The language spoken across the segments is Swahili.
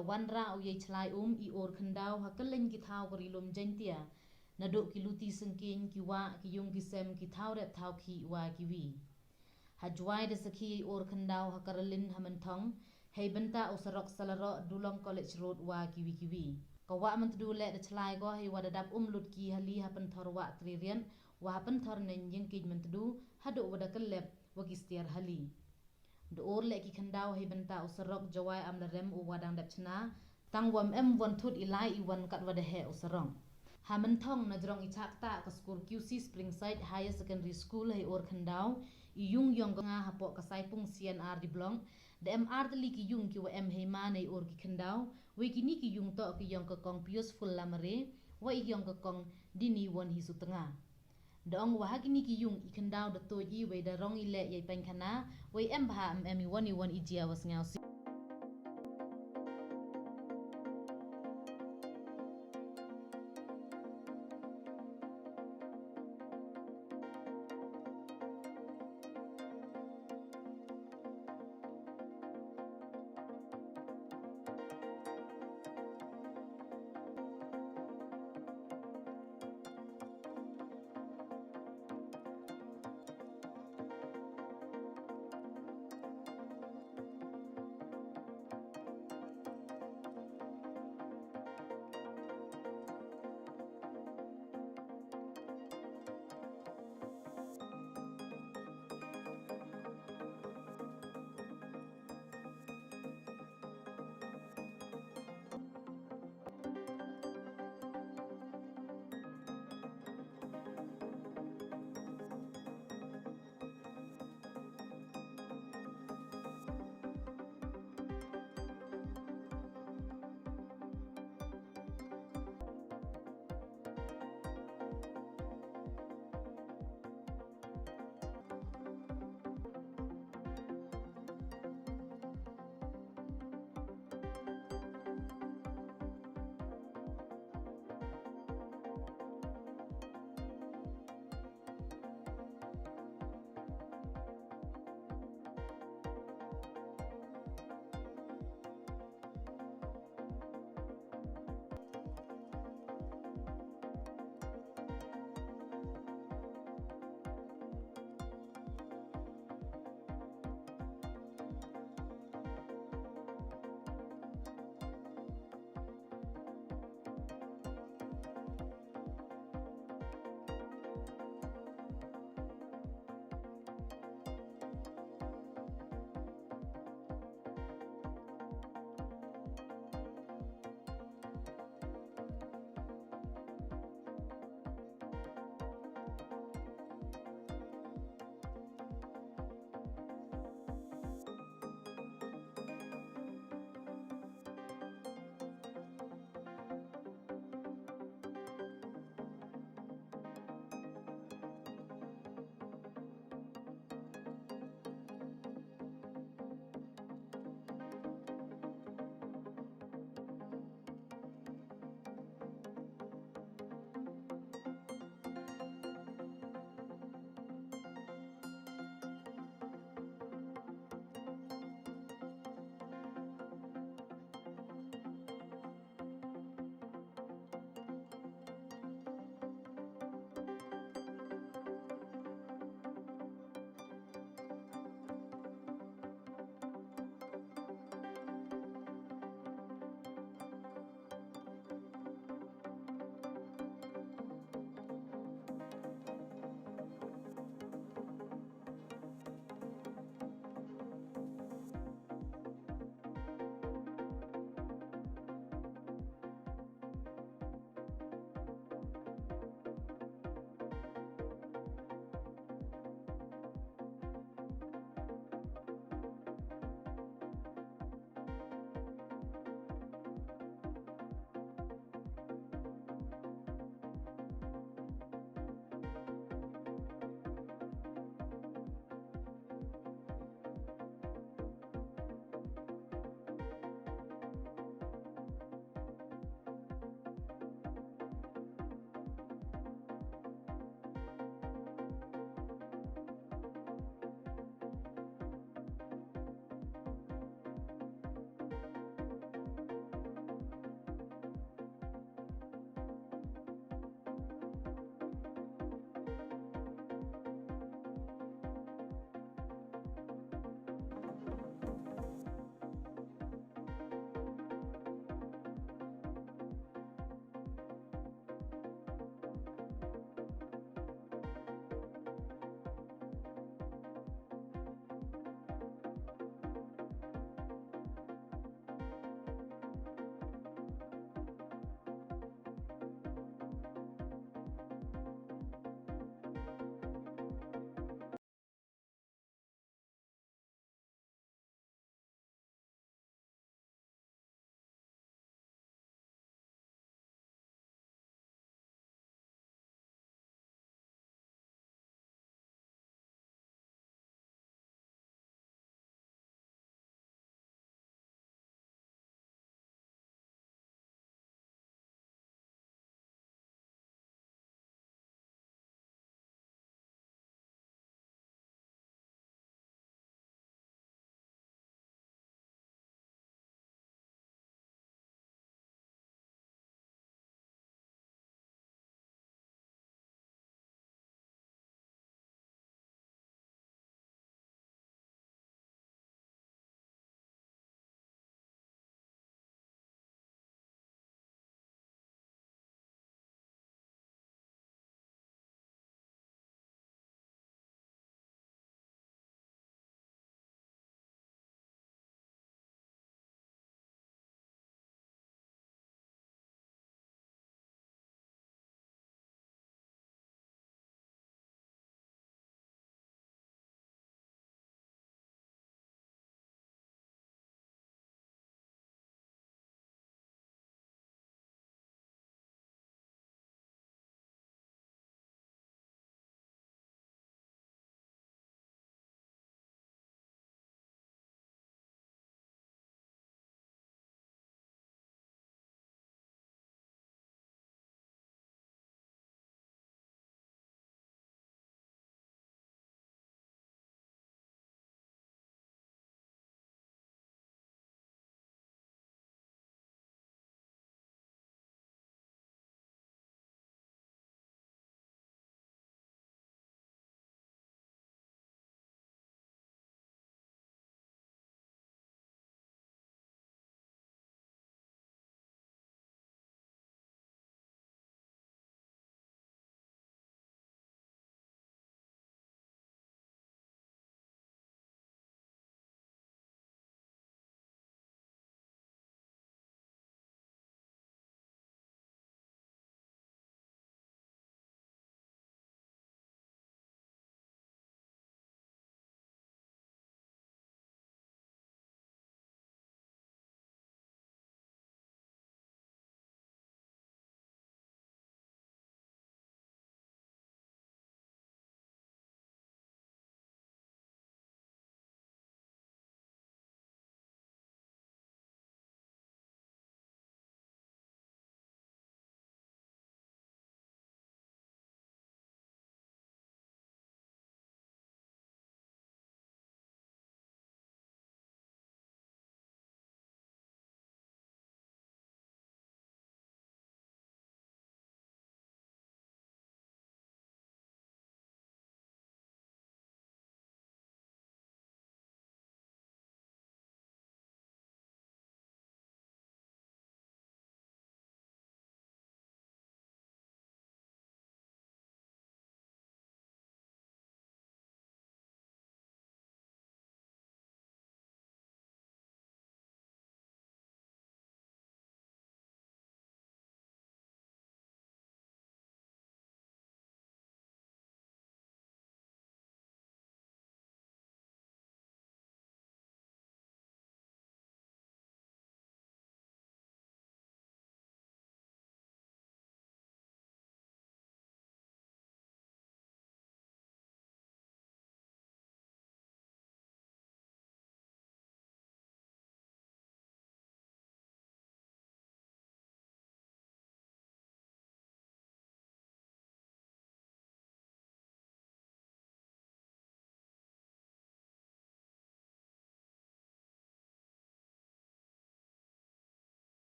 lawan ra o jingshlei i or kendau ha kylleng ki thau ko rilom jentia na dok ki luti sengkin ki wa ki yung ki sem ki thau rep thau ki wa ki wi ha juai de sakhi or kendau ha karalin ha mentong hei benta o sarok salaro dulong college road wa ki wi ka wa man tu le de chlai go hei wa dadap lut ki hali ha penthor wa tririan wa ha penthor nen jeng ki man tu ha do wa da kelep wa ki stiar hali do or le ki kendau hei benta o sarok jawai am larem o wadang dap chna tang wam won thut ilai i wan kat wa de he o sarong ha mentong na jrong i Ktah ka school QC Springside Higher Secondary School hei or kendau i yung yong nga ha po ka saipung CNR di blong de MR tali ki yung ki wa hei ma nei or ki kendau we ki ni ki yung to ki yong ka kong pius full lamare wa i yong ka kong dini won hi su tanga dong wa ha ki ni ki yung i kendau de to i we da rong i le yai pen khana we bha i won i jia was ngau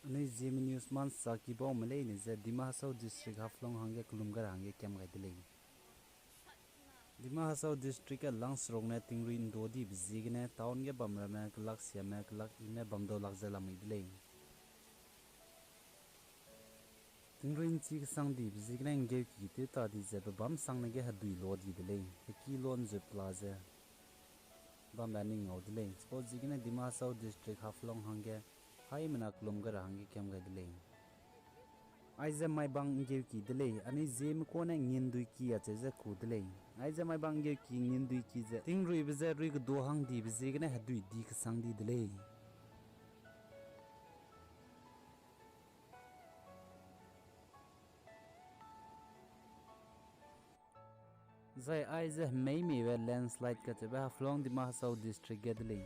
Ani Zim News man saki bo malay ni ze Dima Hasau district haflong hange kulumgar hange kem gai delay. Dima Hasau district langs rogne tingrin dodi bzigne town ge bamra me klak siame klak ime bamdo lakzala mai delay. Tingrin chi sang di bzigne nge ki te ta di ze bam sang ge hadui lo di delay. Ki lon ze plaza bam banning ngau delay. Suppose zigne Dima Hasau district haflong hange hai mana kulumgar hange kem gai delay. Aiza mai bang ngeu ki delay ani zem ko na ngindui ki ache za ku delay aiza mai bang ngeu ki ngindui ki za tingrui bza rui do hang di bze gna hadui di ka sang di delay zai aiza mei me we landslide ka che ba flong di ma Hasau district ge delay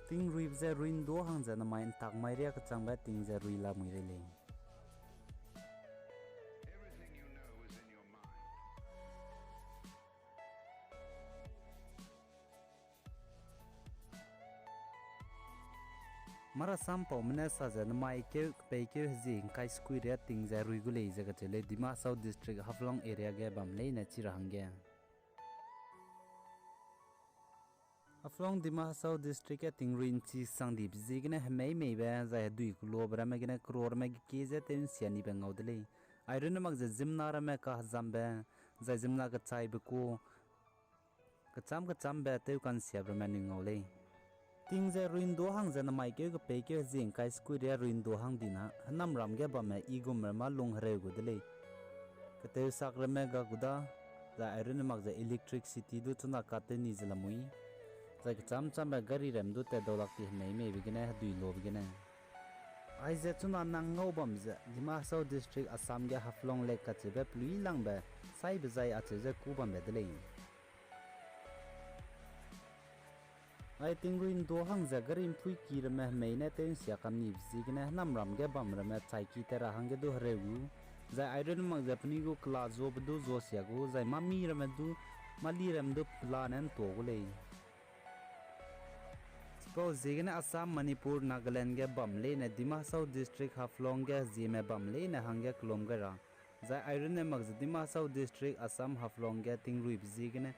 ting rui bza ruin do hang za na main tak mai ria ka chang ba ting za rui la mui le mara sampo mena sa za na mai ke pe ke ji kai skui ria ting za rui gu le za ka chele Dima Hasau district haflong area ge bam le na chi rang ge Aflong Dima Hasau district ke tingrin chi sangdi bzigna mei mei ba za dui kulo bra me gna crore me ke za ten siani ba ngaudle iron mak za zimna ra me ka zambe za zimna ka chai ba ko ka cham ba te kan sia bra me ni ngaule ting za ruin do hang za na mai ke ka pe ke jing kai sku ria ruin do hang dina nam ram ge ba me igum ma lung hre gu dle ka te sak ra me ga guda za iron mak za electricity du chuna ka te ni zla mui zai cham ba gari rem du te dolak ti mei mei bigene dui lo bigene ai ze chuna nang ngau bam ze Dima Hasau district Assam ge haflong lek ka che be plui lang be sai be zai a che ze ku bam be dele ai tingruin do hang za gari phui ki re me mei ne ten sia kam ni bzigene nam ram ge bam re me chai ki te ra hang ge du hregu zai iron mak za pni go kla zo bu du zo sia go zai mami re me du mali rem du plan en to go le Ko zigna Assam Manipur Nagaland ge bamle na Dima Hasau district haflong ge zime bamle na hangya klomgara za iron ne mag Dima Hasau district Assam haflong ge tingrui bzigna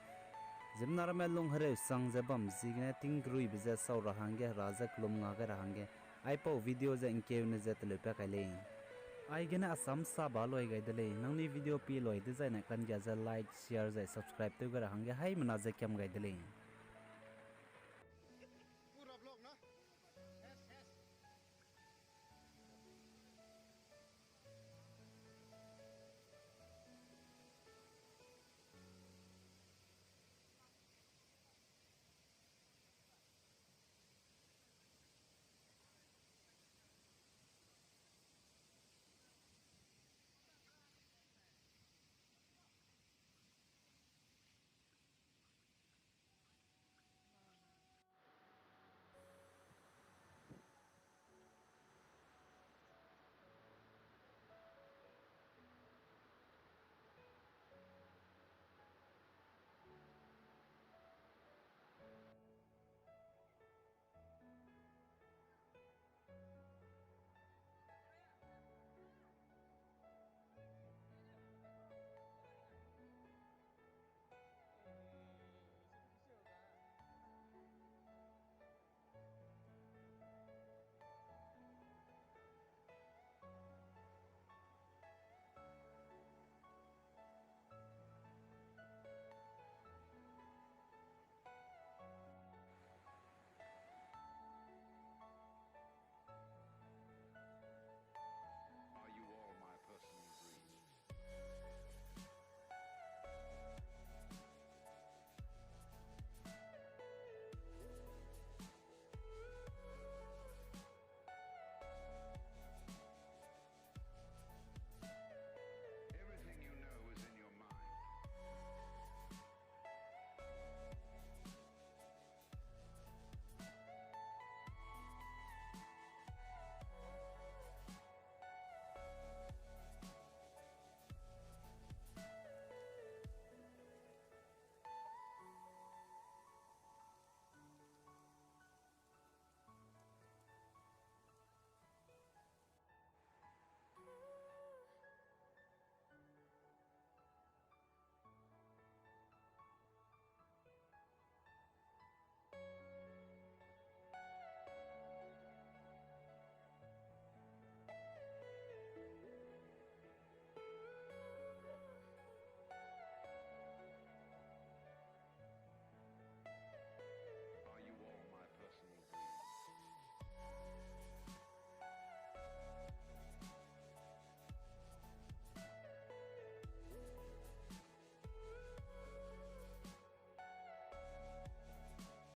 zimnar me long hre sang ze bam zigna tingrui bza sau ra hangya raja klom nga ga hangya ai po video ze inke ne ze tele pa kale ai gena Assam sa ba loi ga dele nangni video pi loi de za na kan ga za like share za subscribe te ga hangya hai mana ze kyam ga dele